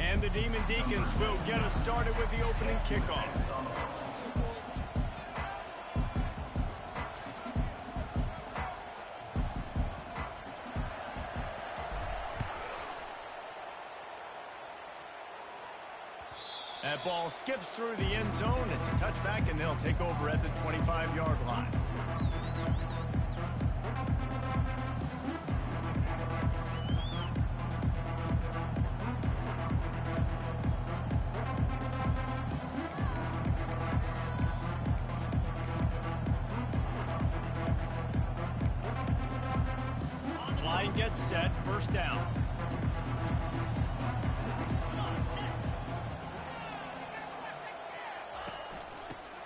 And the Demon Deacons will get us started with the opening kickoff. That ball skips through the end zone. It's a touchback, and they'll take over at the 25-yard line. Line gets set, first down.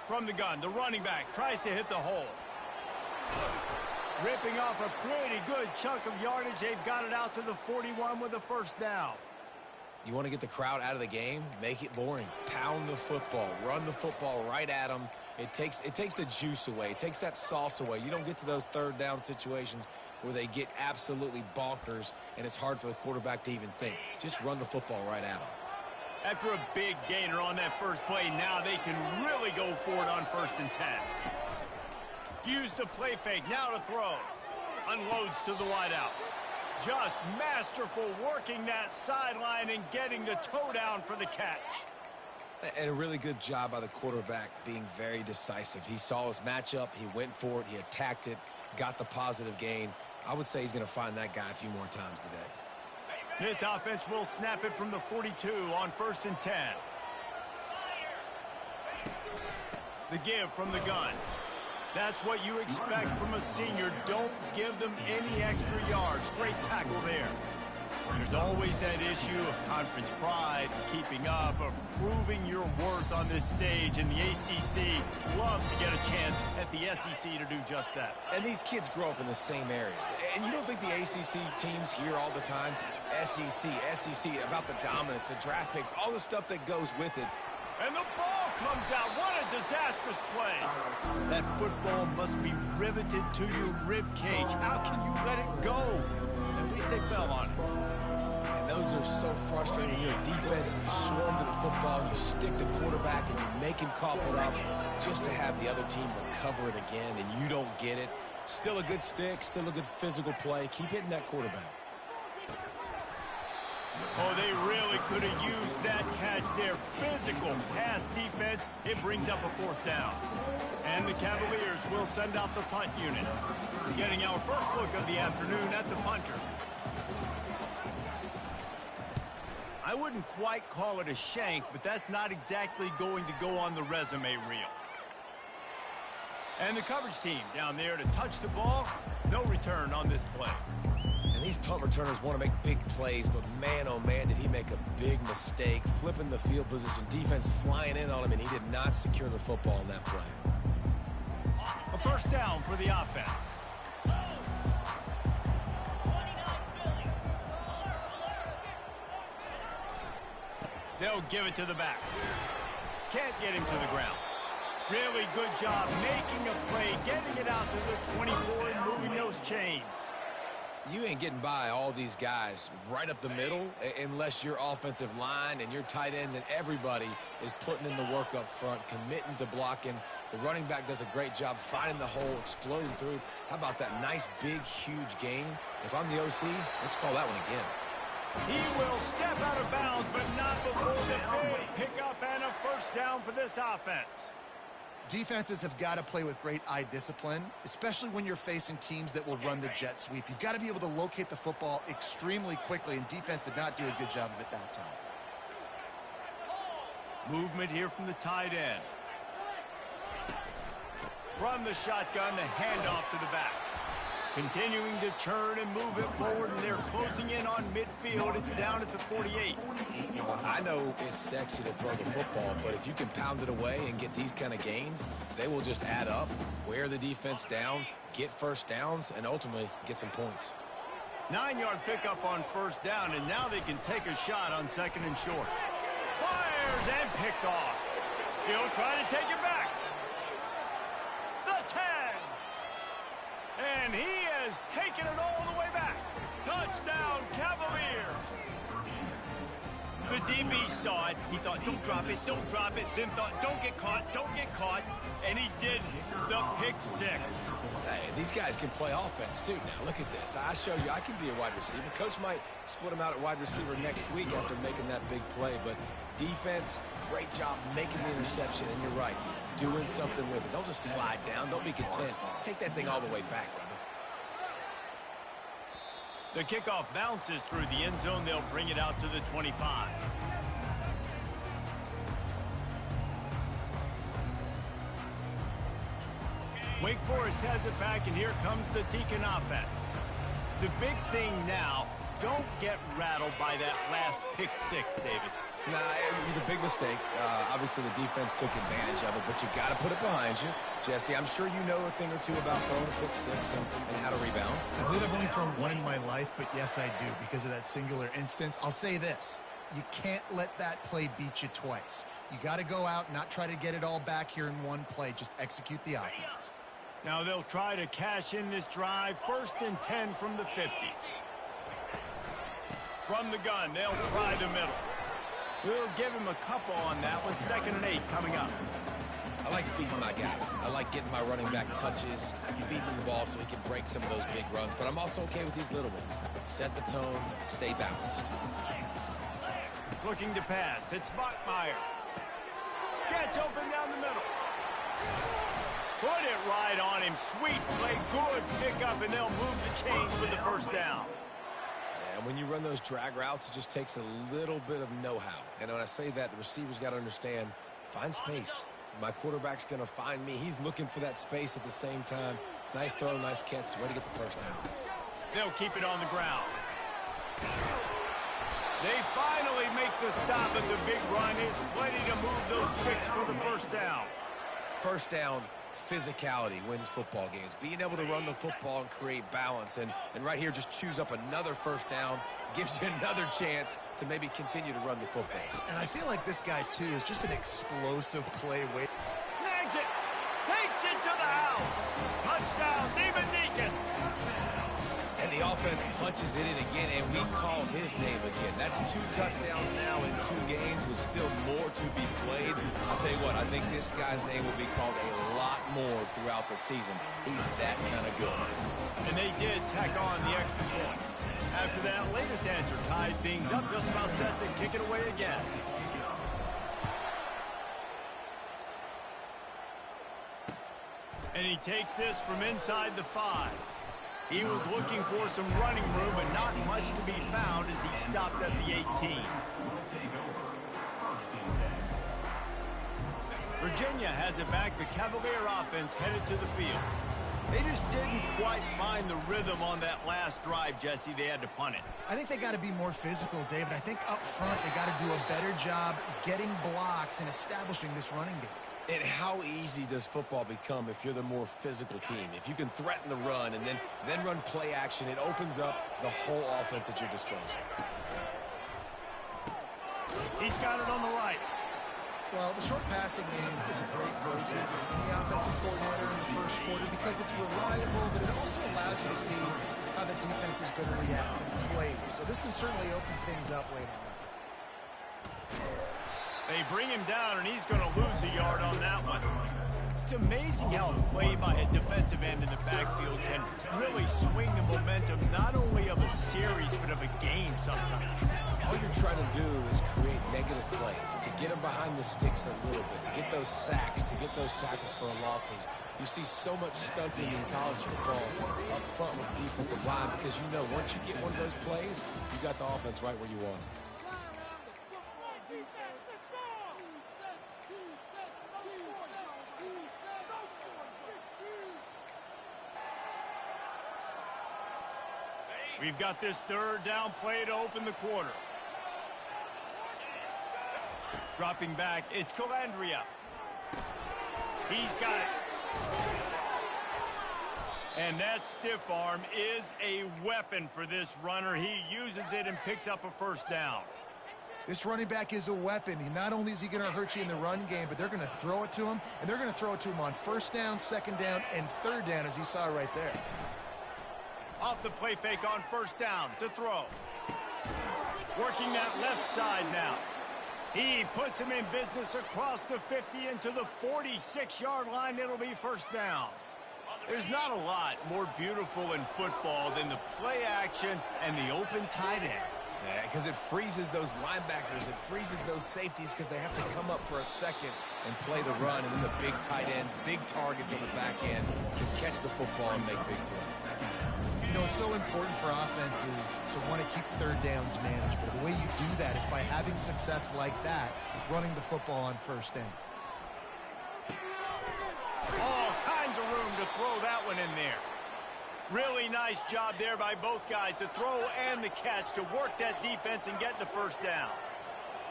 From the gun, the running back tries to hit the hole. Ripping off a pretty good chunk of yardage. They've got it out to the 41 with a first down. You want to get the crowd out of the game? Make it boring. Pound the football. Run the football right at them. It takes the juice away. It takes that sauce away. You don't get to those third down situations where they get absolutely bonkers and it's hard for the quarterback to even think. Just run the football right at them. After a big gainer on that first play, now they can really go for it on 1st and 10. Use the play fake, now to throw. Unloads to the wideout. Just masterful working that sideline and getting the toe down for the catch. And a really good job by the quarterback being very decisive. He saw his matchup, he went for it, he attacked it, got the positive gain. I would say he's going to find that guy a few more times today. This offense will snap it from the 42 on 1st and 10. The give from the gun. That's what you expect from a senior. Don't give them any extra yards. Great tackle there. There's always that issue of conference pride, keeping up, of proving your worth on this stage, and the ACC loves to get a chance at the SEC to do just that. And these kids grow up in the same area. And you don't think the ACC teams hear all the time, SEC, about the dominance, the draft picks, all the stuff that goes with it. And the ball comes out. What a disastrous play. That football must be riveted to your rib cage. How can you let it go? At least they fell on it. And those are so frustrating. When you're a defense and you swarm to the football, and you stick the quarterback and you make him cough it up just to have the other team recover it again, and you don't get it. Still a good stick, still a good physical play. Keep hitting that quarterback. Oh, they really could have used that catch there. Physical pass defense. It brings up a 4th down. And the Cavaliers will send out the punt unit. Getting our first look of the afternoon at the punter. I wouldn't quite call it a shank, but that's not exactly going to go on the resume reel. And the coverage team down there to touch the ball. No return on this play. And these punt returners want to make big plays, but man, oh man, did he make a big mistake. Flipping the field position, defense flying in on him, and he did not secure the football in that play. A first down for the offense. They'll give it to the back. Can't get him to the ground. Really good job making a play, getting it out to the 24 and moving those chains. You ain't getting by all these guys right up the middle unless your offensive line and your tight ends and everybody is putting in the work up front, committing to blocking. The running back does a great job finding the hole, exploding through. How about that nice, big, huge gain? If I'm the OC, let's call that one again. He will step out of bounds, but not before the big pickup and a first down for this offense. Defenses have got to play with great eye discipline, especially when you're facing teams that will run the jet sweep. You've got to be able to locate the football extremely quickly, and defense did not do a good job of it that time. Movement here from the tight end. From the shotgun, the handoff to the back. Continuing to turn and move it forward, and they're closing in on midfield. It's down at the 48. I know it's sexy to throw the football, but if you can pound it away and get these kind of gains, they will just add up, wear the defense down, get first downs, and ultimately get some points. 9-yard pickup on first down, and now they can take a shot on 2nd and short. Fires and picked off. He'll try to take it back. The 10. And he has taken it all the way back. Touchdown, Cavaliers. The DB saw it. He thought, don't drop it, don't drop it. Then thought, don't get caught. And he did the pick six. Hey, these guys can play offense, too. Now, look at this. I show you I can be a wide receiver. Coach might split him out at wide receiver next week after making that big play. But defense, great job making the interception. And you're right, doing something with it. Don't just slide down. Don't be content. Take that thing all the way back, brother. The kickoff bounces through the end zone. They'll bring it out to the 25. Wake Forest has it back, and here comes the Deacon offense. The big thing now, don't get rattled by that last pick six, David. Nah, it was a big mistake. Obviously, the defense took advantage of it, but you got to put it behind you. Jesse, I'm sure you know a thing or two about throwing a pick six and how to rebound. I believe I've only thrown one in my life, but yes, I do, because of that singular instance. I'll say this. You can't let that play beat you twice. You got to go out and not try to get it all back here in one play. Just execute the offense. Now they'll try to cash in this drive. 1st and 10 from the 50. From the gun, they'll try the middle. We'll give him a couple on that one. 2nd and 8 coming up. I like feeding my guy. I like getting my running back touches, feeding the ball so he can break some of those big runs. But I'm also okay with these little ones. Set the tone, stay balanced. Looking to pass. It's Bachmeyer. Gets open down the middle. Put it right on him. Sweet play. Good pickup, and they'll move the chains with the 1st down. And when you run those drag routes, it just takes a little bit of know-how. And when I say that, the receiver's got to understand, find space. My quarterback's going to find me. He's looking for that space at the same time. Nice throw, nice catch. Way to get the 1st down. They'll keep it on the ground. They finally make the stop at the big run. Is plenty to move those sticks for the 1st down. 1st down, physicality wins football games. Being able to run the football and create balance. And right here, just choose up another 1st down. Gives you another chance to maybe continue to run the football. And I feel like this guy, too, is just an explosive play. Snags it. Takes it to the house. Touchdown, David Deacon. And the offense punches it in again, and we call his name again. That's 2 touchdowns now in 2 games with still more to be played. I'll tell you what, I think this guy's name will be called a lot more throughout the season. He's that kind of good. And they did tack on the extra point. After that latest answer tied things up, just about set to kick it away again. And he takes this from inside the 5. He was looking for some running room, but not much to be found as he stopped at the 18. Virginia has it back. The Cavalier offense headed to the field. They just didn't quite find the rhythm on that last drive, Jesse. They had to punt it. I think they got to be more physical, David. I think up front they got to do a better job getting blocks and establishing this running game. And how easy does football become if you're the more physical team? If you can threaten the run and then run play action, it opens up the whole offense at your disposal. He's got it on the right. Well, the short passing game is a great go-to for any offensive coordinator in the 1st quarter because it's reliable, but it also allows you to see how the defense is going to react and play. So this can certainly open things up later on. They bring him down, and he's going to lose a yard on that one. It's amazing how a play by a defensive end in the backfield can really swing the momentum not only of a series but of a game sometimes. All you're trying to do is create negative plays, to get them behind the sticks a little bit, to get those sacks, to get those tackles for losses. You see so much stunting in college football up front with the defensive line because you know once you get one of those plays, you got the offense right where you want it. We've got this 3rd down play to open the quarter. Dropping back, it's Calandria. He's got it. And that stiff arm is a weapon for this runner. He uses it and picks up a 1st down. This running back is a weapon. Not only is he going to hurt you in the run game, but they're going to throw it to him, and they're going to throw it to him on 1st down, 2nd down, and 3rd down, as you saw right there. Off the play fake on 1st down to throw. Working that left side now. He puts him in business across the 50 into the 46-yard line. It'll be first down. There's not a lot more beautiful in football than the play action and the open tight end. Yeah, because it freezes those linebackers. It freezes those safeties because they have to come up for a second and play the run. And then the big tight ends, big targets on the back end can catch the football and make big plays. You know, it's so important for offenses to want to keep third downs manageable. The way you do that is by having success like that, running the football on first down. All kinds of room to throw that one in there. Really nice job there by both guys to throw and the catch to work that defense and get the first down.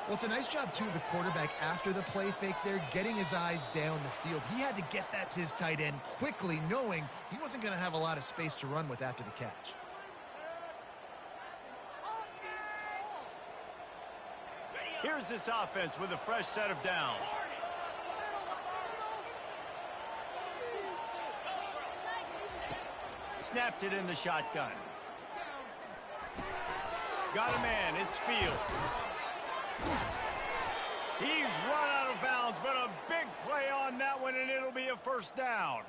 Well, it's a nice job, too, of the quarterback after the play fake there, getting his eyes down the field. He had to get that to his tight end quickly, knowing he wasn't going to have a lot of space to run with after the catch. Here's this offense with a fresh set of downs. Snapped it in the shotgun. Got a man. It's Fields. He's run out of bounds, but a big play on that one, and it'll be a first down.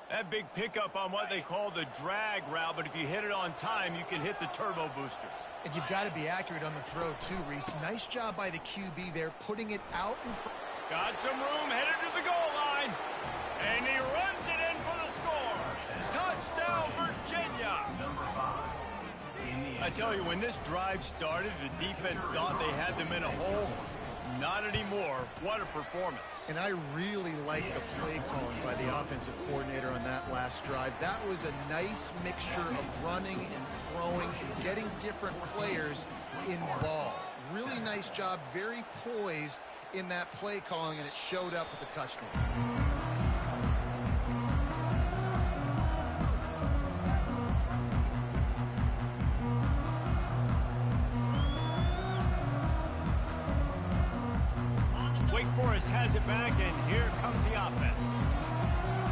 That big pickup on what they call the drag route, but if you hit it on time, you can hit the turbo boosters. And you've got to be accurate on the throw, too, Reese. Nice job by the QB there, putting it out in front. Got some room, headed to the goal line. And he runs it in for the score. Touchdown, Virginia. I tell you, when this drive started, the defense thought they had them in a hole. Not anymore. What a performance. And I really like the play calling by the offensive coordinator on that last drive. That was a nice mixture of running and throwing and getting different players involved. Really nice job, very poised in that play calling, and it showed up with the touchdown. Has it back, and here comes the offense.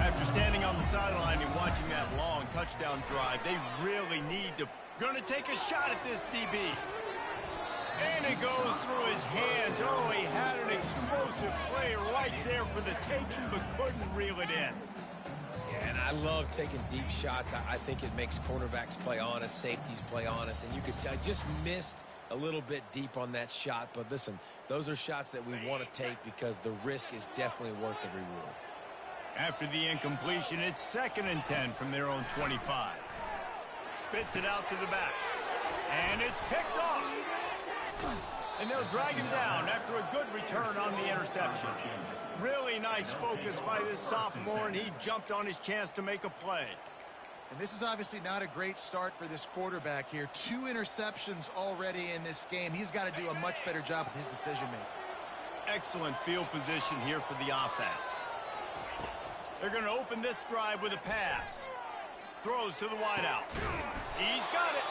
After standing on the sideline and watching that long touchdown drive, they really need to... Gonna take a shot at this DB. And it goes through his hands. Oh, he had an explosive play right there for the taking, but couldn't reel it in. Yeah, and I love taking deep shots. I think it makes cornerbacks play honest, safeties play honest, and you could tell I just missed a little bit deep on that shot. But listen, those are shots that we want to take because the risk is definitely worth the reward. After the incompletion, it's 2nd and 10 from their own 25. Spits it out to the back. And it's picked off. And they'll drag him down after a good return on the interception. Really nice focus by this sophomore, and he jumped on his chance to make a play. And this is obviously not a great start for this quarterback here. 2 interceptions already in this game. He's got to do a much better job with his decision-making. Excellent field position here for the offense. They're going to open this drive with a pass. Throws to the wideout. He's got it.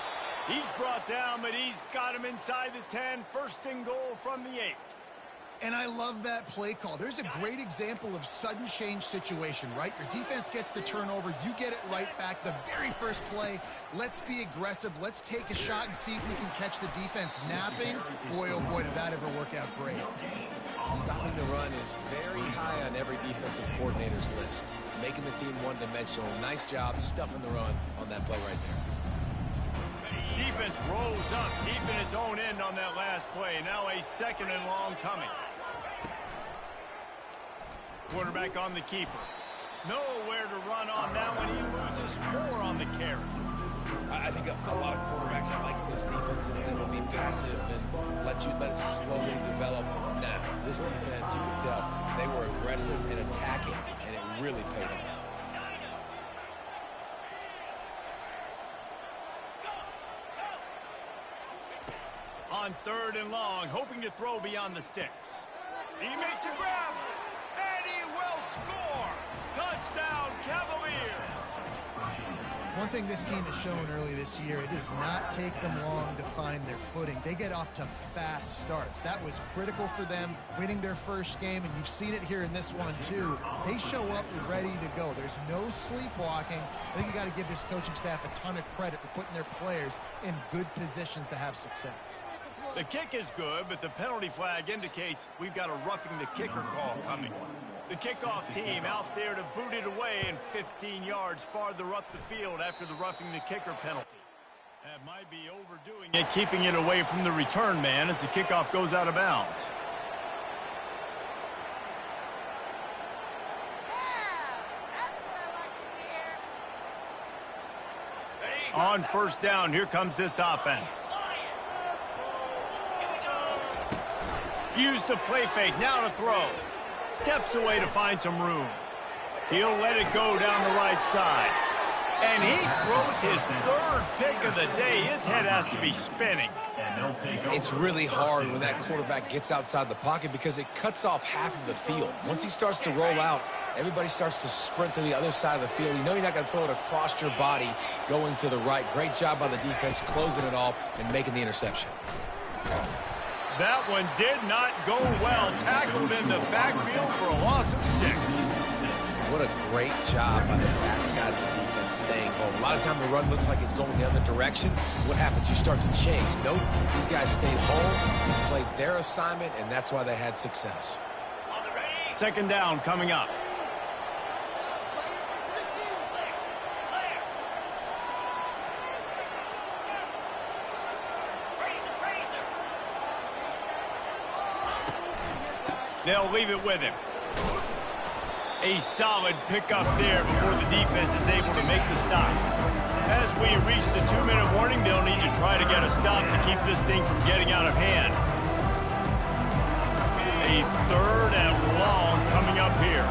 He's brought down, but he's got him inside the 10. 1st and goal from the 8. And I love that play call. There's a great example of sudden change situation, right? Your defense gets the turnover. You get it right back. The very first play, let's be aggressive. Let's take a shot and see if we can catch the defense napping. Boy, oh boy, did that ever work out great. Stopping the run is very high on every defensive coordinator's list. Making the team one-dimensional. Nice job stuffing the run on that play right there. Defense rolls up, keeping its own end on that last play. Now a 2nd and long coming. Quarterback on the keeper. Nowhere to run on that one. He loses 4 on the carry. I think a lot of quarterbacks like those defenses that will be passive and let it slowly develop. Nah, this defense, you can tell, they were aggressive and attacking, and it really paid off. On 3rd and long, hoping to throw beyond the sticks. He makes a grab, and he will score. Touchdown, Cavaliers. One thing this team has shown early this year, it does not take them long to find their footing. They get off to fast starts. That was critical for them, winning their first game, and you've seen it here in this one, too. They show up ready to go. There's no sleepwalking. I think you got to give this coaching staff a ton of credit for putting their players in good positions to have success. The kick is good, but the penalty flag indicates we've got a roughing the kicker call coming. The kickoff team out there to boot it away and 15 yards farther up the field after the roughing the kicker penalty. That might be overdoing it, keeping it away from the return man as the kickoff goes out of bounds. On first down, here comes this offense. Use the play fake, now to throw. Steps away to find some room. He'll let it go down the right side. And he throws his third pick of the day. His head has to be spinning. It's really hard when that quarterback gets outside the pocket because it cuts off half of the field. Once he starts to roll out, everybody starts to sprint to the other side of the field. You know you're not going to throw it across your body going to the right. Great job by the defense closing it off and making the interception. That one did not go well. Tackled in the backfield for a loss of 6. What a great job by the backside of the defense staying home. A lot of time the run looks like it's going the other direction. What happens? You start to chase. Nope, these guys stayed home, played their assignment, and that's why they had success. Second down coming up. They'll leave it with him. A solid pickup there before the defense is able to make the stop. As we reach the 2-minute warning, they'll need to try to get a stop to keep this thing from getting out of hand. A third and long coming up here.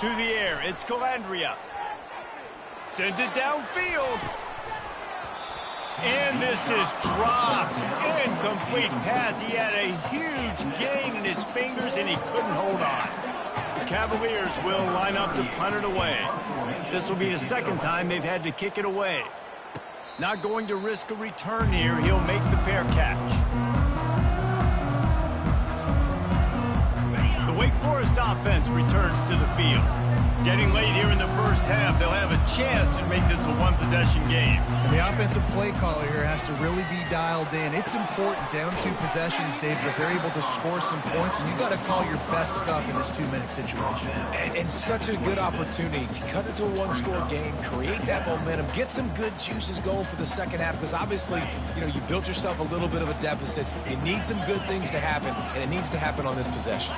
To the air, it's Calandria. Sends it downfield. And this is dropped. Incomplete pass. He had a huge gain in his fingers, and he couldn't hold on. The Cavaliers will line up to punt it away. This will be the second time they've had to kick it away. Not going to risk a return here. He'll make the fair catch. The Wake Forest offense returns to the field. Getting late here in the first half, they'll have a chance to make this a one-possession game. And the offensive play caller here has to really be dialed in. It's important down 2 possessions, Dave, that they're able to score some points, and you got to call your best stuff in this 2-minute situation. And such a good opportunity to cut it to a one-score game, create that momentum, get some good juices going for the second half, because obviously, you know, you built yourself a little bit of a deficit. You need some good things to happen, and it needs to happen on this possession.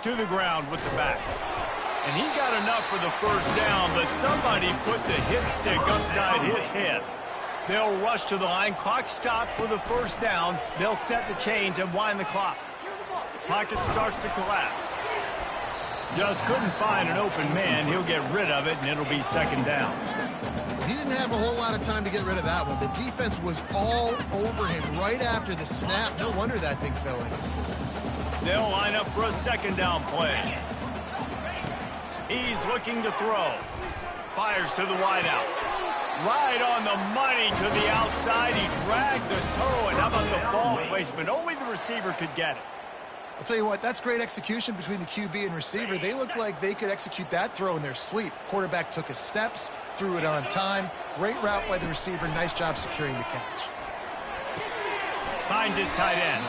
To the ground with the back. And he got enough for the first down, but somebody put the hit stick upside his head. They'll rush to the line. Clock stopped for the first down. They'll set the chains and wind the clock. Pocket starts to collapse. Just couldn't find an open man. He'll get rid of it, and it'll be second down. He didn't have a whole lot of time to get rid of that one. The defense was all over him right after the snap. No wonder that thing fell in. They'll line up for a second down play. He's looking to throw. Fires to the wideout. Right on the money to the outside. He dragged the toe, and how about the ball placement? Only the receiver could get it. I'll tell you what, that's great execution between the QB and receiver. They look like they could execute that throw in their sleep. Quarterback took his steps, threw it on time. Great route by the receiver. Nice job securing the catch. Finds his tight end.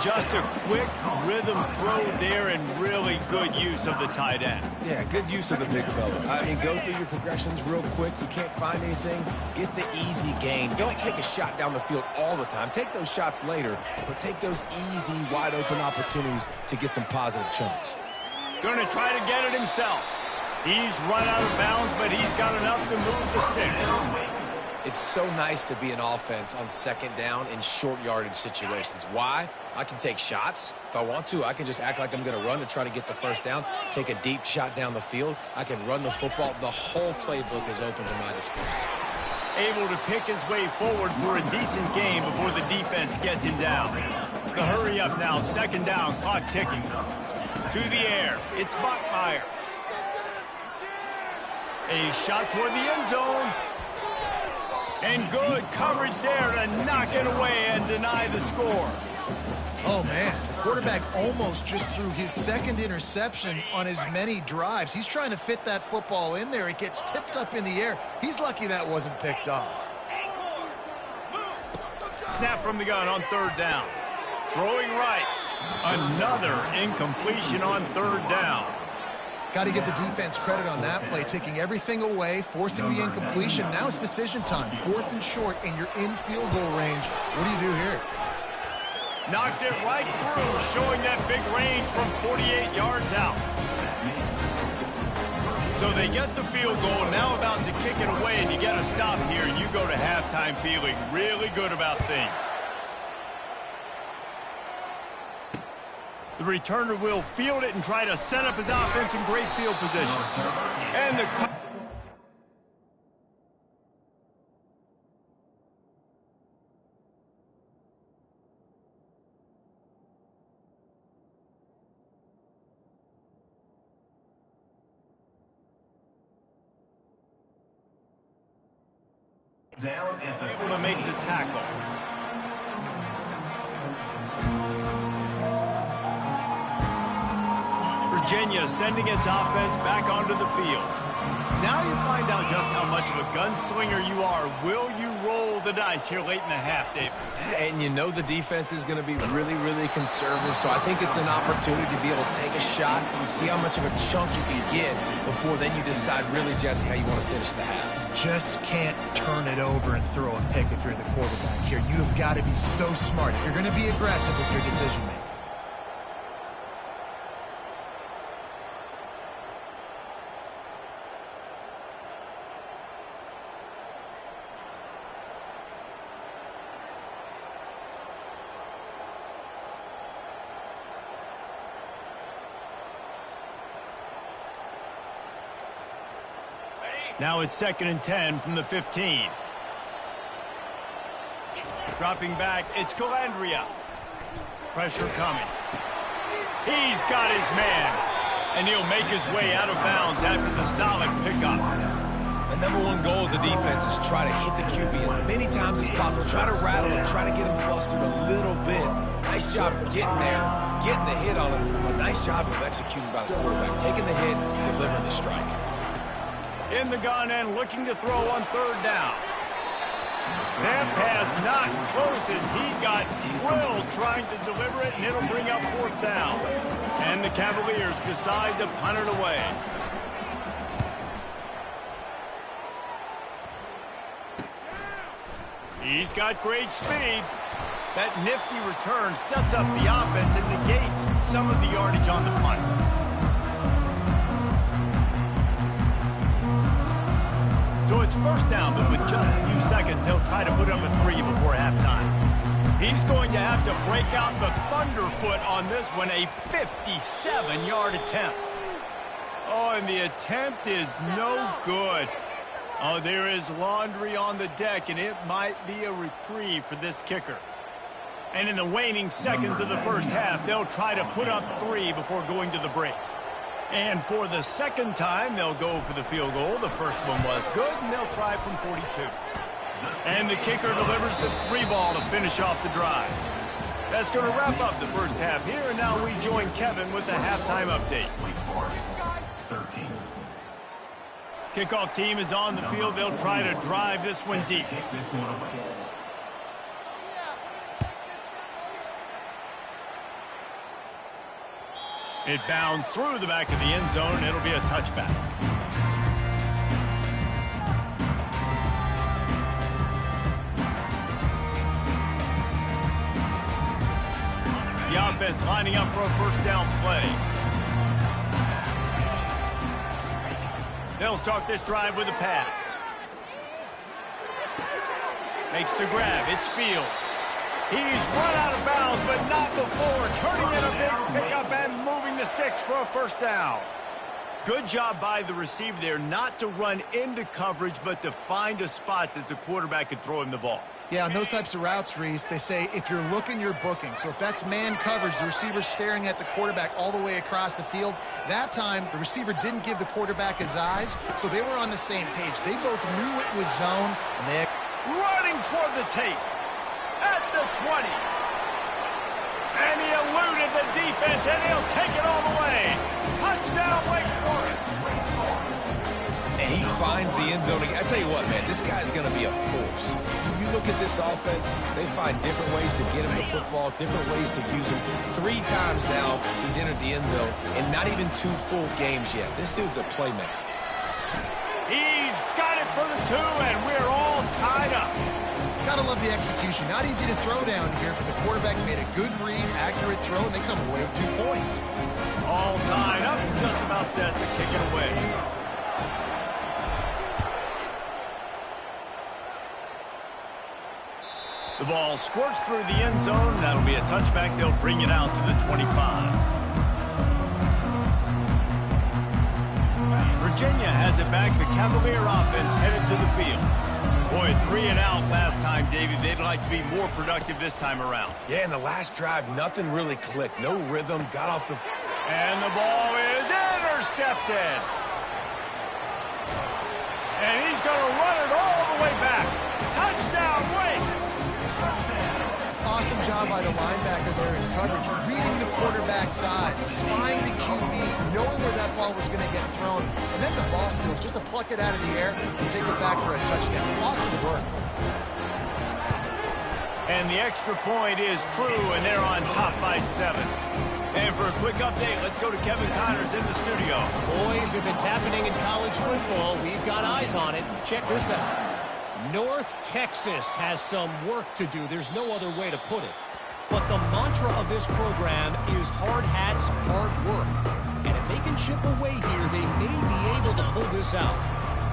Just a quick rhythm throw there and really good use of the tight end. Yeah, good use of the big fella. I mean, go through your progressions real quick. You can't find anything. Get the easy gain. Don't take a shot down the field all the time. Take those shots later, but take those easy, wide-open opportunities to get some positive chunks. Going to try to get it himself. He's run out of bounds, but he's got enough to move the sticks. It's so nice to be an offense on second down in short yardage situations. Why? I can take shots. If I want to, I can just act like I'm going to run to try to get the first down, take a deep shot down the field. I can run the football. The whole playbook is open to my disposal. Able to pick his way forward for a decent game before the defense gets him down. The hurry up now, second down, clock ticking. To the air, it's Bachmeier. A shot toward the end zone. And good coverage there to knock it away and deny the score. Oh, man. quarterback almost just threw his second interception on as many drives. He's trying to fit that football in there. It gets tipped up in the air. He's lucky that wasn't picked off. Snap from the gun on third down. Throwing right. Another incompletion on third down. Got to give the defense credit on that play, taking everything away, forcing the incompletion. Now it's decision time. 4th and short, and you're in field goal range. What do you do here? Knocked it right through, showing that big range from 48 yards out. So they get the field goal, now about to kick it away, and you get a stop here, and you go to halftime feeling really good about things. The returner will field it and try to set up his offense in great field position. And the able to make the tackle. Virginia sending its offense back onto the field. Now you find out just how much of a gunslinger you are. Will you roll the dice here late in the half, David? And you know the defense is going to be really, really conservative, so I think it's an opportunity to be able to take a shot and see how much of a chunk you can get before then you decide really, Jesse, how you want to finish the half. Just can't turn it over and throw a pick if you're the quarterback here. You have got to be so smart. You're going to be aggressive with your decision-making. Now it's 2nd and 10 from the 15. Dropping back, it's Calandria. Pressure coming. He's got his man. And he'll make his way out of bounds after the solid pickup. The #1 goal as a defense is try to hit the QB as many times as possible. Try to rattle him, try to get him flustered a little bit. Nice job getting there, getting the hit on him. A nice job of executing by the quarterback, taking the hit, delivering the strike. In the gun and looking to throw on third down. That pass not close as he got drilled trying to deliver it, and it'll bring up 4th down. And the Cavaliers decide to punt it away. He's got great speed. That nifty return sets up the offense and negates some of the yardage on the punt. So it's 1st down, but with just a few seconds, they'll try to put up a 3 before halftime. He's going to have to break out the thunderfoot on this one, a 57-yard attempt. Oh, and the attempt is no good. Oh, there is laundry on the deck, and it might be a reprieve for this kicker. And in the waning seconds of the first half, they'll try to put up 3 before going to the break. And for the second time, they'll go for the field goal. The first one was good, and they'll try from 42. And the kicker delivers the 3 ball to finish off the drive. That's going to wrap up the first half here, and now we join Kevin with the halftime update. Kickoff team is on the field. They'll try to drive this one deep. It bounds through the back of the end zone, and it'll be a touchback. The offense lining up for a 1st down play. They'll start this drive with a pass. Makes the grab. It's Fields. He's run out of bounds, but not before. Turning in a big pickup and moving the sticks for a 1st down. Good job by the receiver there not to run into coverage, but to find a spot that the quarterback could throw him the ball. Yeah, on those types of routes, Reese, they say if you're looking, you're booking. So if that's man coverage, the receiver's staring at the quarterback all the way across the field. That time, the receiver didn't give the quarterback his eyes, so they were on the same page. They both knew it was zone, and they... Running toward the tape. At the 20. And he eluded the defense, and he'll take it all the way. Touchdown, Wake Forest. And he finds the end zone. I tell you what, man, this guy's going to be a force. You look at this offense, they find different ways to get him the football, different ways to use him. 3 times now he's entered the end zone, and not even 2 full games yet. This dude's a playmaker. He's got it for the 2, and we're all tied up. Gotta love the execution. Not easy to throw down here, but the quarterback made a good read, accurate throw, and they come away with 2 points. All tied up, just about set to kick it away. The ball squirts through the end zone. That'll be a touchback. They'll bring it out to the 25. Virginia has it back. The Cavalier offense headed to the field. Boy, 3 and out last time, Davey. They'd like to be more productive this time around. Yeah, in the last drive, nothing really clicked. No rhythm, got off the... And the ball is intercepted. And he's going to run it all the way back. Touchdown, Wake. Awesome job by the linebacker there in coverage, reading the quarterback's eyes, spying the QB, knowing where that ball was going to get thrown, and then the ball skills just to pluck it out of the air and take it back for a touchdown. Awesome work. And the extra point is true, and they're on top by 7. And for a quick update, let's go to Kevin Connors in the studio. Boys, if it's happening in college football, we've got eyes on it. Check this out. North Texas has some work to do. There's no other way to put it. But the mantra of this program is hard hats, hard work. And if they can chip away here, they may be able to pull this out.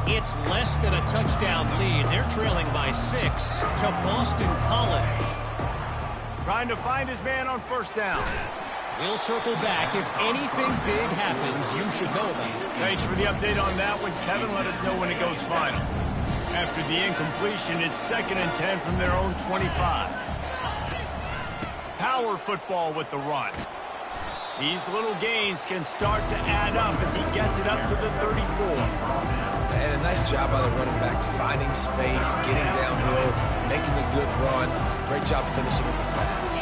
It's less than a touchdown lead. They're trailing by 6 to Boston College. Trying to find his man on first down. We'll circle back. If anything big happens, you should know about it. Thanks for the update on that one, Kevin. Let us know when it goes final. After the incompletion, it's 2nd and 10 from their own 25. Power football with the run. These little gains can start to add up as he gets it up to the 34. And a nice job by the running back, finding space, getting downhill, making a good run. Great job finishing with his pads.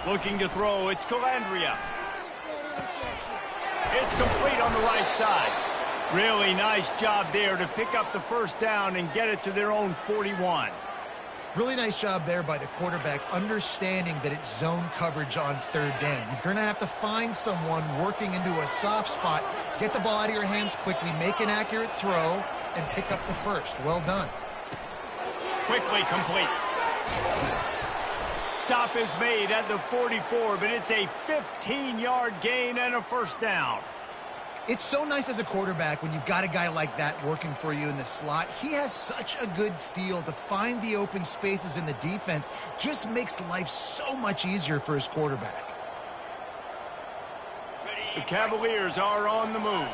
Looking to throw, it's Calandria. It's complete on the right side. Really nice job there to pick up the first down and get it to their own 41. Really nice job there by the quarterback, understanding that it's zone coverage on 3rd down. You're going to have to find someone working into a soft spot, get the ball out of your hands quickly, make an accurate throw, and pick up the first. Well done. Quickly complete. Stop is made at the 44, but it's a 15-yard gain and a first down. It's so nice as a quarterback when you've got a guy like that working for you in the slot. He has such a good feel to find the open spaces in the defense. Just makes life so much easier for his quarterback. The Cavaliers are on the move.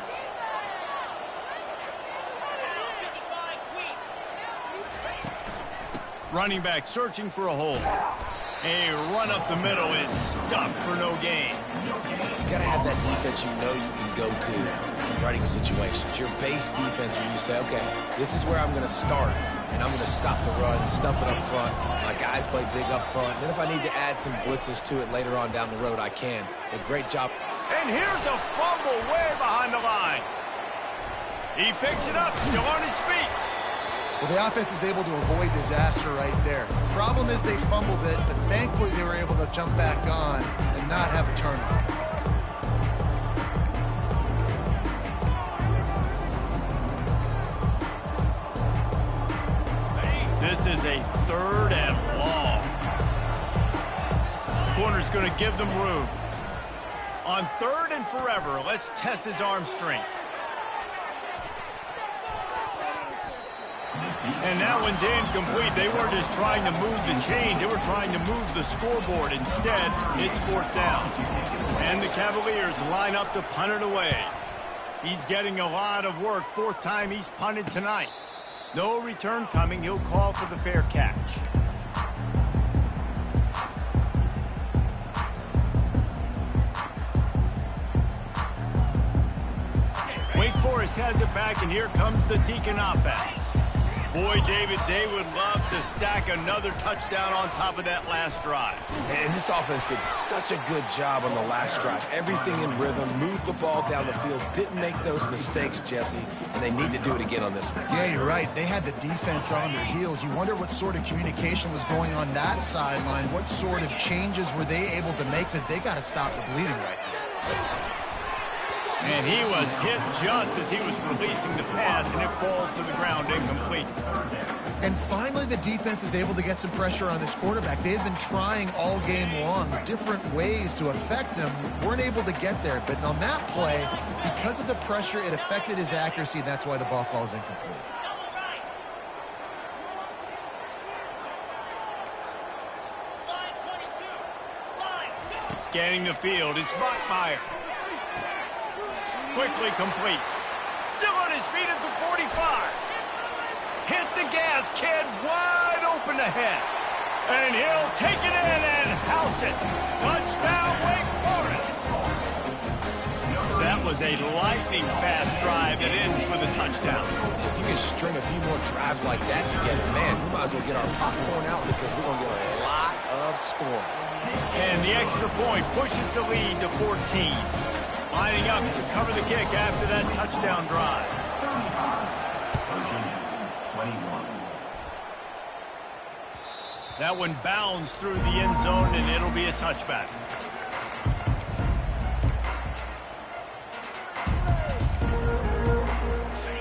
Running back searching for a hole. A run up the middle is stuffed for no gain. You got to have that defense you know you can go to in running situations. Your base defense where you say, okay, this is where I'm going to start, and I'm going to stop the run, stuff it up front. My guys play big up front. And then if I need to add some blitzes to it later on down the road, I can. A great job. And here's a fumble way behind the line. He picks it up, still on his feet. Well, the offense is able to avoid disaster right there. Problem is they fumbled it, but thankfully they were able to jump back on and not have a turnover. This is a 3rd and long. The corner's going to give them room. On 3rd and forever, let's test his arm strength. And that one's incomplete. They weren't just trying to move the chain. They were trying to move the scoreboard. Instead, it's 4th down. And the Cavaliers line up to punt it away. He's getting a lot of work. 4th time he's punted tonight. No return coming. He'll call for the fair catch. Wake Forest Forrest has it back, and here comes the Deacon offense. Boy, David, they would love to stack another touchdown on top of that last drive. And this offense did such a good job on the last drive. Everything in rhythm, moved the ball down the field, didn't make those mistakes, Jesse, and they need to do it again on this one. Yeah, you're right. They had the defense on their heels. You wonder what sort of communication was going on that sideline. What sort of changes were they able to make, because they got to stop the bleeding right now. And he was hit just as he was releasing the pass, and it falls to the ground incomplete. And finally, the defense is able to get some pressure on this quarterback. They had been trying all game long different ways to affect him. Weren't able to get there. But on that play, because of the pressure, it affected his accuracy, and that's why the ball falls incomplete. Scanning the field, it's Mockmeyer. Quickly complete. Still on his feet at the 45. Hit the gas, kid. Wide open ahead. And he'll take it in and house it. Touchdown, Wake Forest. That was a lightning-fast drive that ends with a touchdown. If you can string a few more drives like that together, man, we might as well get our popcorn out, because we're going to get a lot of scoring. And the extra point pushes the lead to 14. Lining up to cover the kick after that touchdown drive. That one bounds through the end zone, and it'll be a touchback.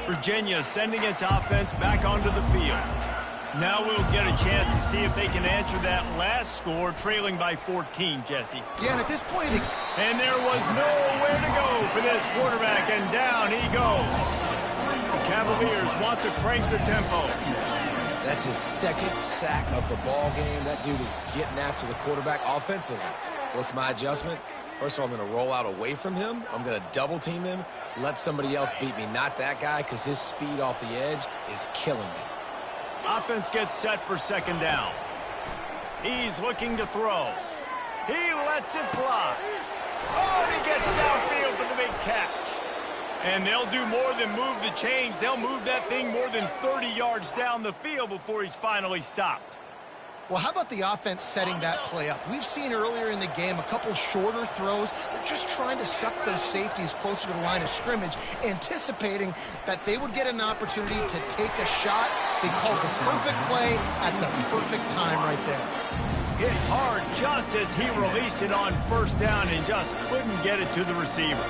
Virginia sending its offense back onto the field. Now we'll get a chance to see if they can answer that last score, trailing by 14, Jesse. Yeah, and at this point... And there was nowhere to go for this quarterback, and down he goes. The Cavaliers want to crank the tempo. That's his second sack of the ball game. That dude is getting after the quarterback offensively. What's my adjustment? First of all, I'm going to roll out away from him. I'm going to double team him, let somebody else beat me, not that guy, because his speed off the edge is killing me. Offense gets set for second down. He's looking to throw. He lets it fly. Oh, and he gets downfield for the big catch. And they'll do more than move the chains. They'll move that thing more than 30 yards down the field before he's finally stopped. Well, how about the offense setting that play up? We've seen earlier in the game a couple shorter throws. They're just trying to suck those safeties closer to the line of scrimmage, anticipating that they would get an opportunity to take a shot. They called the perfect play at the perfect time right there. Hit hard just as he released it on first down and just couldn't get it to the receiver.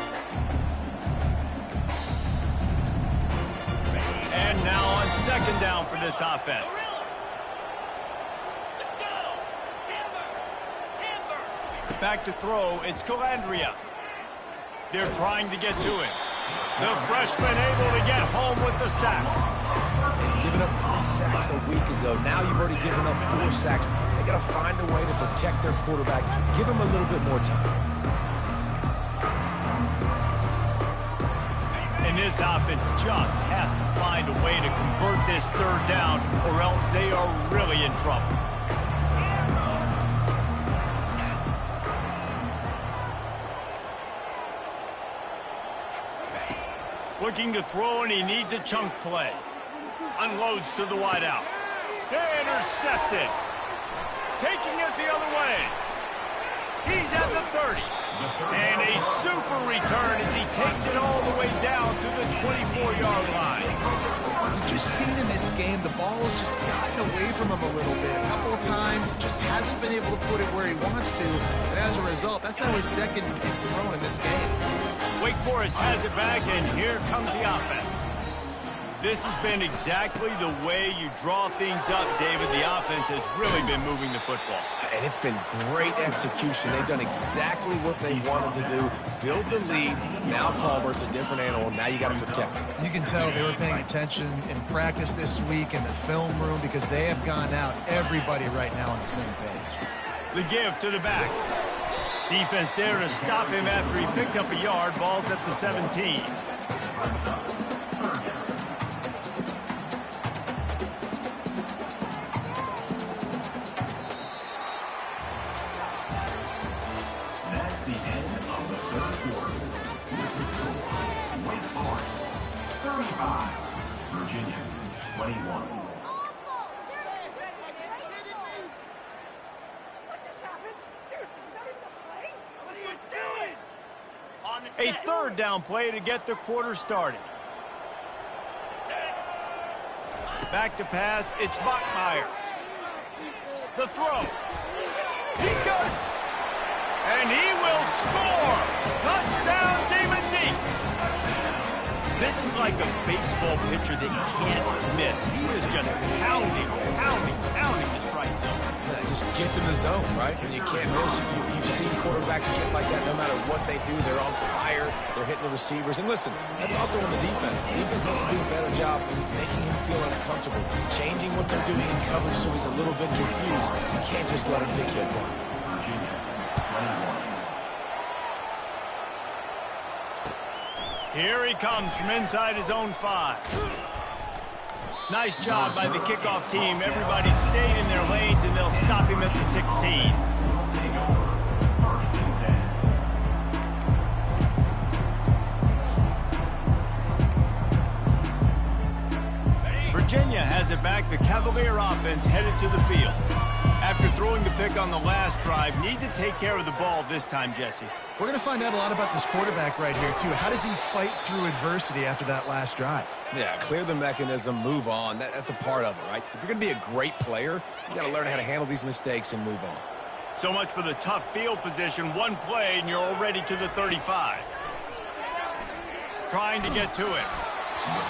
And now on second down for this offense. Back to throw, it's Calandria. They're trying to get to him. The freshman able to get home with the sack. And giving up 3 sacks a week ago. Now you've already given up 4 sacks. They got to find a way to protect their quarterback. Give him a little bit more time. And this offense just has to find a way to convert this third down, or else they are really in trouble. Looking to throw, and he needs a chunk play. Unloads to the wideout. Intercepted. Taking it the other way. He's at the 30. And a super return as he takes it all the way down to the 24-yard line. We've just seen in this game the ball has just gotten away from him a little bit. A couple of times, just hasn't been able to put it where he wants to. And as a result, that's now his second big throw in this game. Wake Forest has it back, and here comes the offense. This has been exactly the way you draw things up, David. The offense has really been moving the football. And it's been great execution. They've done exactly what they wanted to do. Build the lead. Now Palmer's a different animal. Now you got to protect him. You can tell they were paying attention in practice this week in the film room, because they have gone out, everybody right now on the same page. The give to the back. Defense there to stop him after he picked up a yard. Ball's at the 17. Virginia, 21. A third down play to get the quarter started. Back to pass, it's Bachmeier. The throw. He's good. And he will score. Touchdown, DYNASTY. This is like a baseball pitcher that can't miss. He is just pounding the strike zone. Yeah, it just gets in the zone, right? When you can't miss, you've seen quarterbacks get like that no matter what they do. They're on fire. They're hitting the receivers. And listen, that's also on the defense. The defense has to do a better job in making him feel uncomfortable, changing what they're doing in coverage so he's a little bit confused. You can't just let him pick you apart. Virginia, 21. Here he comes from inside his own 5. Nice job by the kickoff team. Everybody stayed in their lanes, and they'll stop him at the 16. Virginia has it back. The Cavalier offense headed to the field. After throwing the pick on the last drive, need to take care of the ball this time, Jesse. We're going to find out a lot about this quarterback right here, too. How does he fight through adversity after that last drive? Yeah, clear the mechanism, move on. That's a part of it, right? If you're going to be a great player, you got to learn how to handle these mistakes and move on. So much for the tough field position. One play, and you're already to the 35. Trying to get to it.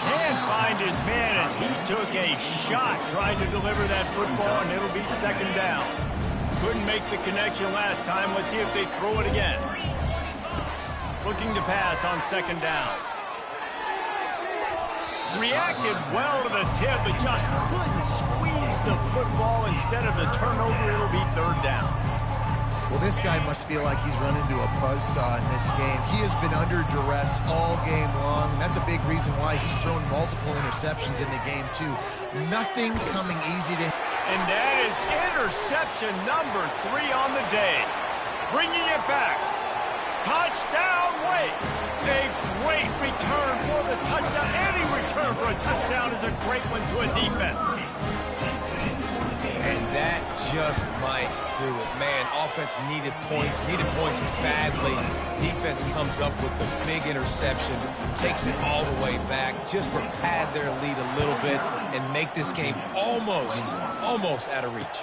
Can't find his man as he took a shot trying to deliver that football, and it'll be second down. Couldn't make the connection last time. Let's see if they throw it again. Looking to pass on second down. Reacted well to the tip, but just couldn't squeeze the football. Instead of the turnover, it'll be third down. Well, this guy must feel like he's run into a buzzsaw in this game. He has been under duress all game long, and that's a big reason why he's thrown multiple interceptions in the game, too. Nothing coming easy to him. And that is interception number 3 on the day. Bringing it back. Touchdown, Wake. A great return for the touchdown. Any return for a touchdown is a great one to a defense. And that just might do it. Man, offense needed points badly. Defense comes up with the big interception, takes it all the way back just to pad their lead a little bit and make this game almost out of reach.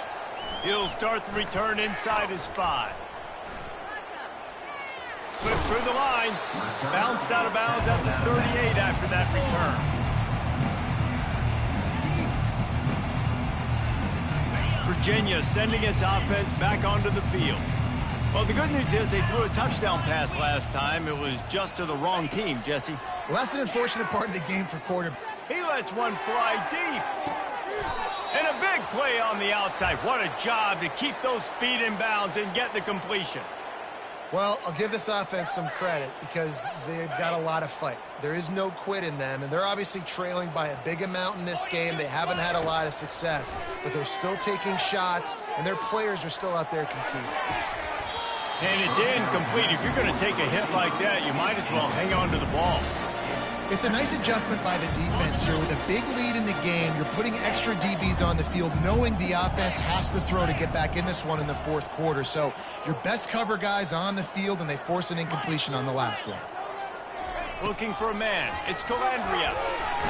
He'll start the return inside his 5. Slips through the line. Bounced out of bounds at the 38 after that return. Virginia sending its offense back onto the field. Well, the good news is they threw a touchdown pass last time. It was just to the wrong team, Jesse. Well, that's an unfortunate part of the game for quarterback. He lets one fly deep. And a big play on the outside. What a job to keep those feet in bounds and get the completion. Well, I'll give this offense some credit because they've got a lot of fight. There is no quit in them, and they're obviously trailing by a big amount in this game. They haven't had a lot of success, but they're still taking shots, and their players are still out there competing. And it's incomplete. If you're going to take a hit like that, you might as well hang on to the ball. It's a nice adjustment by the defense here. With a big lead in the game, you're putting extra DBs on the field, knowing the offense has to throw to get back in this one in the fourth quarter. So your best cover guys on the field, and they force an incompletion on the last one. Looking for a man. It's Calandria.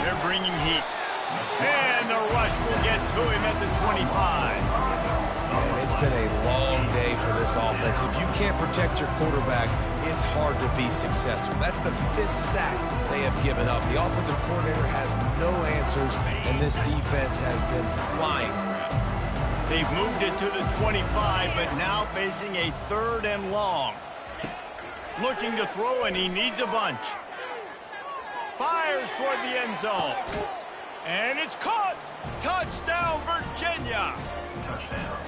They're bringing heat. And the rush will get to him at the 25. And it's been a long day for this offense. If you can't protect your quarterback, it's hard to be successful. That's the 5th sack they have given up. The offensive coordinator has no answers, and this defense has been flying around. They've moved it to the 25, but now facing a 3rd and long. Looking to throw, and he needs a bunch. Fires toward the end zone. And it's caught. Touchdown, Virginia. Touchdown.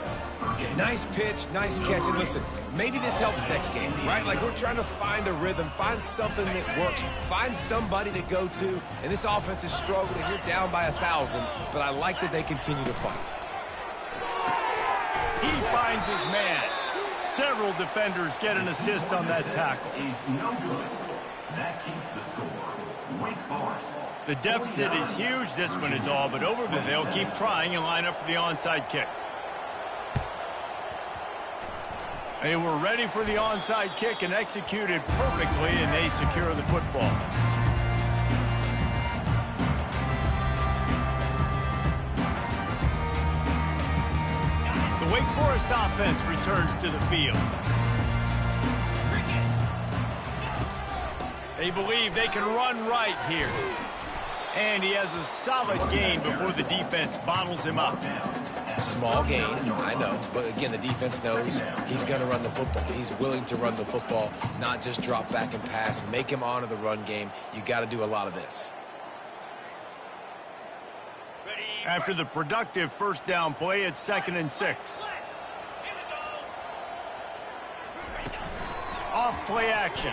Yeah, nice pitch, nice catch. And listen, maybe this helps next game, right? Like, we're trying to find a rhythm, find something that works, find somebody to go to. And this offense is struggling. You're down by 1,000, but I like that they continue to fight. He finds his man. Several defenders get an assist on that tackle. He's no good. That keeps the score. Wake Forest. The deficit is huge. This one is all but over, but they'll keep trying and line up for the onside kick. They were ready for the onside kick and executed perfectly, and they secure the football. The Wake Forest offense returns to the field. They believe they can run right here. And he has a solid gain before the defense bottles him up. Small gain, I know. But again, the defense knows he's going to run the football. He's willing to run the football, not just drop back and pass. Make him honor the run game. You got to do a lot of this. After the productive first down play, it's 2nd and 6. Off play action.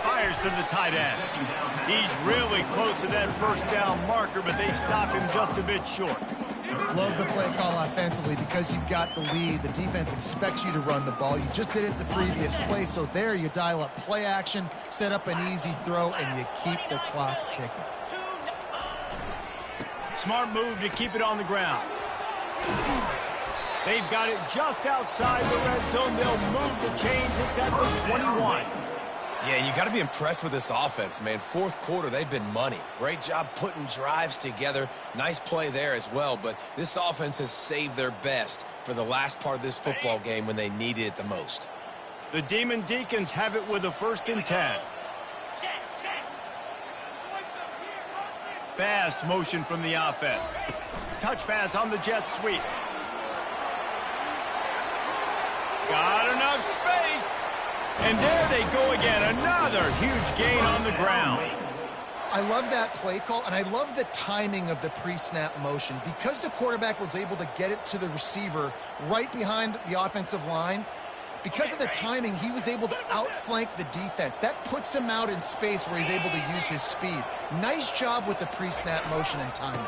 Fires to the tight end. He's really close to that first down marker, but they stop him just a bit short. Love the play call offensively because you've got the lead. The defense expects you to run the ball. You just did it the previous play, so there you dial up play action, set up an easy throw, and you keep the clock ticking. Smart move to keep it on the ground. They've got it just outside the red zone. They'll move the chains. It's at the 21. Yeah, you got to be impressed with this offense, man. Fourth quarter, they've been money. Great job putting drives together. Nice play there as well, but this offense has saved their best for the last part of this football game when they needed it the most. The Demon Deacons have it with a 1st and 10. Fast motion from the offense. Touch pass on the jet sweep. Got enough space. And there they go again. Another huge gain on the ground. I love that play call, and I love the timing of the pre-snap motion. Because the quarterback was able to get it to the receiver right behind the offensive line, because of the timing, he was able to outflank the defense. That puts him out in space where he's able to use his speed. Nice job with the pre-snap motion and timing.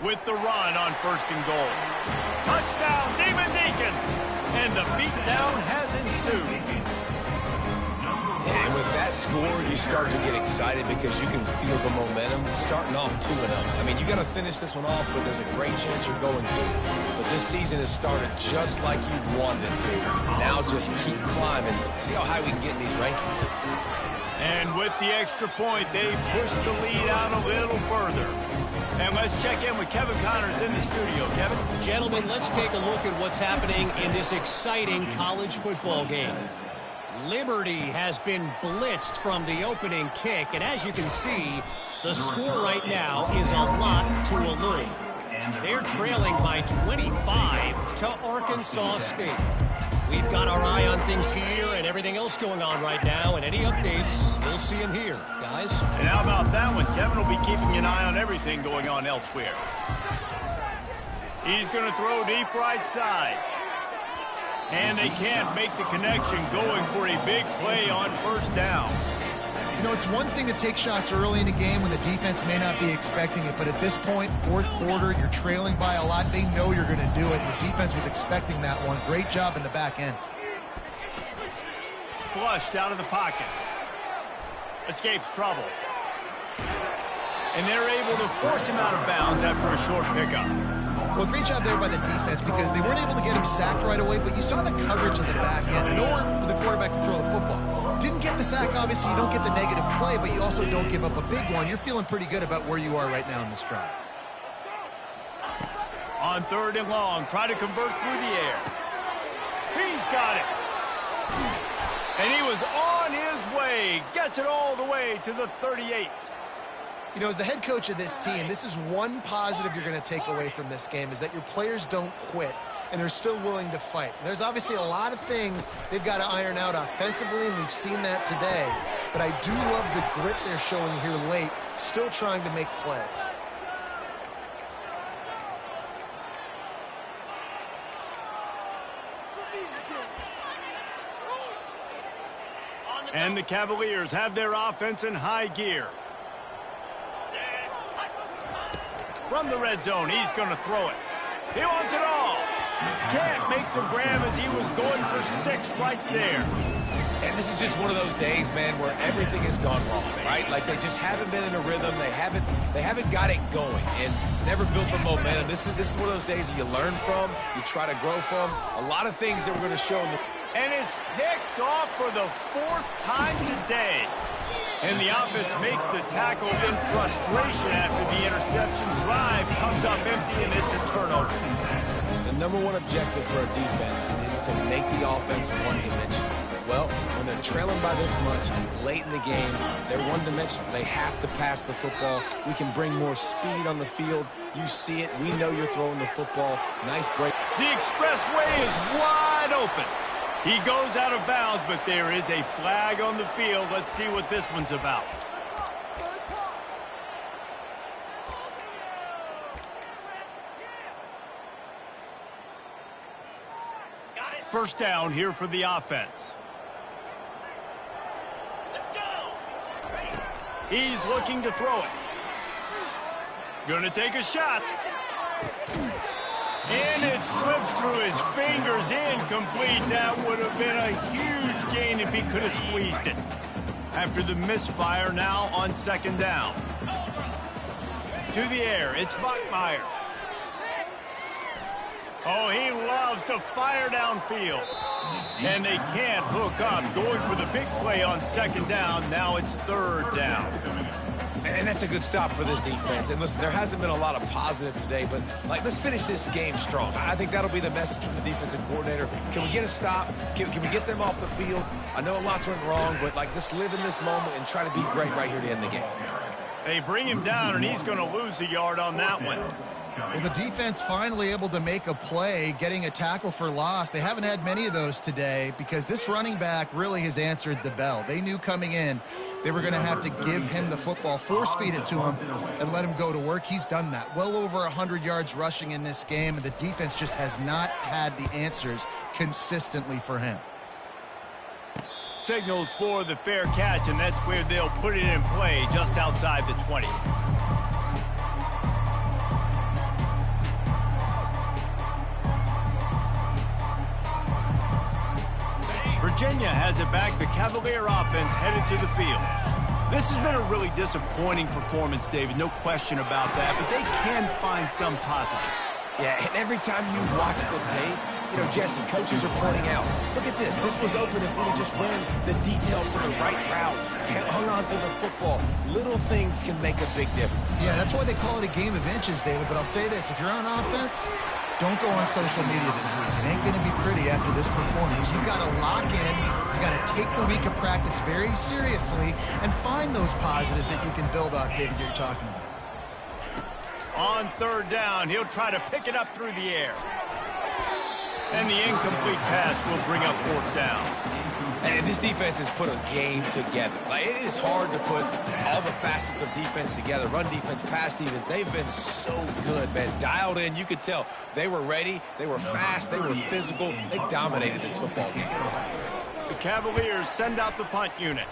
With the run on 1st and goal. Touchdown, Demon Deacons! And the beatdown has ensued. And with that score, you start to get excited because you can feel the momentum starting off 2-0. I mean, you got to finish this one off, but there's a great chance you're going to. But this season has started just like you've wanted it to. Now just keep climbing. See how high we can get in these rankings. And with the extra point, they push the lead out a little further. And let's check in with Kevin Connors in the studio. Kevin? Gentlemen, let's take a look at what's happening in this exciting college football game. Liberty has been blitzed from the opening kick, and as you can see, the score right now is a lot to a little. They're trailing by 25 to Arkansas State. We've got our eye on things here and everything else going on right now, and any updates, you'll see them here, guys. And how about that one? Kevin will be keeping an eye on everything going on elsewhere. He's going to throw deep right side. And they can't make the connection, going for a big play on 1st down. You know, it's one thing to take shots early in the game when the defense may not be expecting it, but at this point, 4th quarter, you're trailing by a lot. They know you're going to do it, and the defense was expecting that one. Great job in the back end. Flushed out of the pocket. Escapes trouble. And they're able to force him out of bounds after a short pickup. Well, great job there by the defense because they weren't able to get him sacked right away, but you saw the coverage in the back end. Nowhere for the quarterback to throw the football. Didn't get the sack, obviously. You don't get the negative play, but you also don't give up a big one. You're feeling pretty good about where you are right now in this drive. On 3rd and long, try to convert through the air. He's got it. And he was on his way. Gets it all the way to the 38. You know, as the head coach of this team, this is one positive you're going to take away from this game, is that your players don't quit, and they're still willing to fight. And there's obviously a lot of things they've got to iron out offensively, and we've seen that today. But I do love the grit they're showing here late, still trying to make plays. And the Cavaliers have their offense in high gear. From the red zone, he's going to throw it. He wants it all. Can't make the grab as he was going for 6 right there. And this is just one of those days, man, where everything has gone wrong, right? Like they just haven't been in a rhythm. They haven't got it going and never built the momentum. This is one of those days that you learn from, you try to grow from. A lot of things that we're going to show in the... And it's picked off for the 4th time today. And the offense makes the tackle in frustration after the interception. Drive comes up empty, and it's a turnover. The number one objective for a defense is to make the offense one-dimensional. Well, when they're trailing by this much late in the game, they're one-dimensional. They have to pass the football. We can bring more speed on the field. You see it. We know you're throwing the football. Nice break. The expressway is wide open. He goes out of bounds, but there is a flag on the field. Let's see what this one's about. First down here for the offense. Let's go. He's looking to throw it. Gonna take a shot. And it slips through his fingers, incomplete. That would have been a huge gain if he could have squeezed it. After the misfire, now on 2nd down. To the air, it's Bachmeier. Oh, he loves to fire downfield. And they can't hook up. Going for the big play on 2nd down. Now it's 3rd down. And that's a good stop for this defense. And listen, there hasn't been a lot of positive today, but let's finish this game strong. I think that'll be the message from the defensive coordinator. Can we get a stop? Can we get them off the field? I know lots went wrong, but let's live in this moment and try to be great right here to end the game. They bring him down, and he's going to lose a yard on that one. Well, the defense finally able to make a play, getting a tackle for loss. They haven't had many of those today because this running back really has answered the bell. They knew coming in they were going to have to give him the football, force-feed it to him, and let him go to work. He's done that. Well over 100 yards rushing in this game, and the defense just has not had the answers consistently for him. Signals for the fair catch, and that's where they'll put it in play just outside the 20. Virginia has it back. The Cavalier offense headed to the field. This has been a really disappointing performance, David. No question about that, but they can find some positives. Yeah, and every time you watch the tape, you know, Jesse, coaches are pointing out, look at this. This was open if we just ran the details to the right route, hung on to the football. Little things can make a big difference. Yeah, that's why they call it a game of inches, David. But I'll say this. If you're on offense, don't go on social media this week. It ain't going to be pretty after this performance. You've got to lock in. You've got to take the week of practice very seriously and find those positives that you can build off, David, you're talking about. On 3rd down, he'll try to pick it up through the air. And the incomplete pass will bring up 4th down. And this defense has put a game together. It is hard to put all the facets of defense together. Run defense, pass defense. They've been so good, man. Dialed in. You could tell they were ready. They were fast. They were physical. They dominated this football game. The Cavaliers send out the punt unit.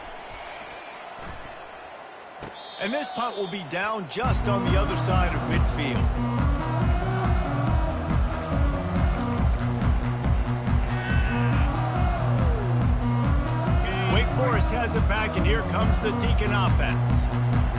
And this punt will be down just on the other side of midfield. Wake Forest has it back, and here comes the Deacon offense.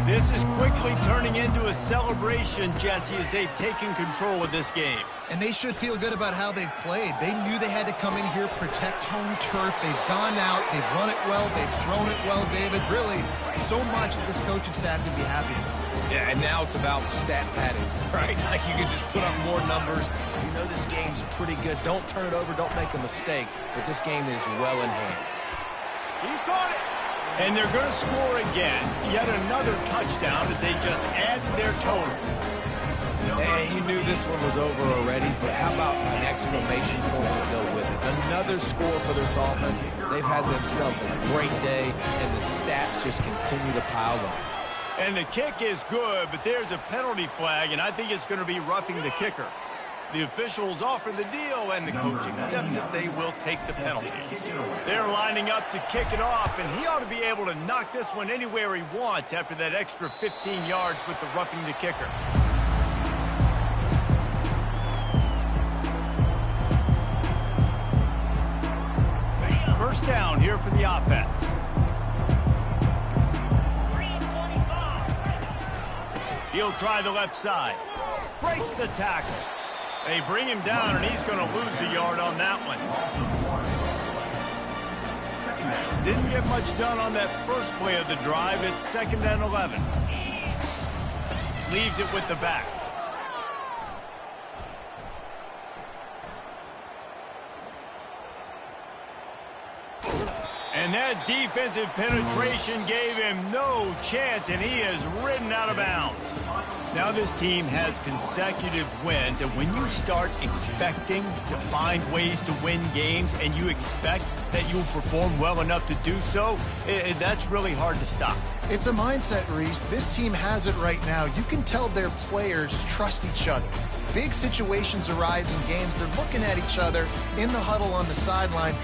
This is quickly turning into a celebration, Jesse, as they've taken control of this game. And they should feel good about how they've played. They knew they had to come in here, protect home turf. They've gone out, they've run it well, they've thrown it well, David. Really, so much that this coaching staff can be happy about. Yeah, and now it's about stat padding, right? Like you can just put up more numbers. You know this game's pretty good. Don't turn it over, don't make a mistake. But this game is well in hand. He caught it. And they're going to score again. Yet another touchdown as they just add their total. And you knew this one was over already, but how about an exclamation point to go with it? Another score for this offense. They've had themselves a great day, and the stats just continue to pile up. And the kick is good, but there's a penalty flag, and I think it's going to be roughing the kicker. The officials offer the deal, and the coach accepts it. They will take the penalty. They're lining up to kick it off, and he ought to be able to knock this one anywhere he wants after that extra 15 yards with the roughing the kicker. first down here for the offense. He'll try the left side. Breaks the tackle. They bring him down, and he's going to lose a yard on that one. Didn't get much done on that first play of the drive. It's 2nd and 11. Leaves it with the back. And that defensive penetration gave him no chance, and he is ridden out of bounds. Now this team has consecutive wins, and when you start expecting to find ways to win games and you expect that you'll perform well enough to do so, that's really hard to stop. It's a mindset, Reese. This team has it right now. You can tell their players trust each other. Big situations arise in games. They're looking at each other in the huddle on the sideline.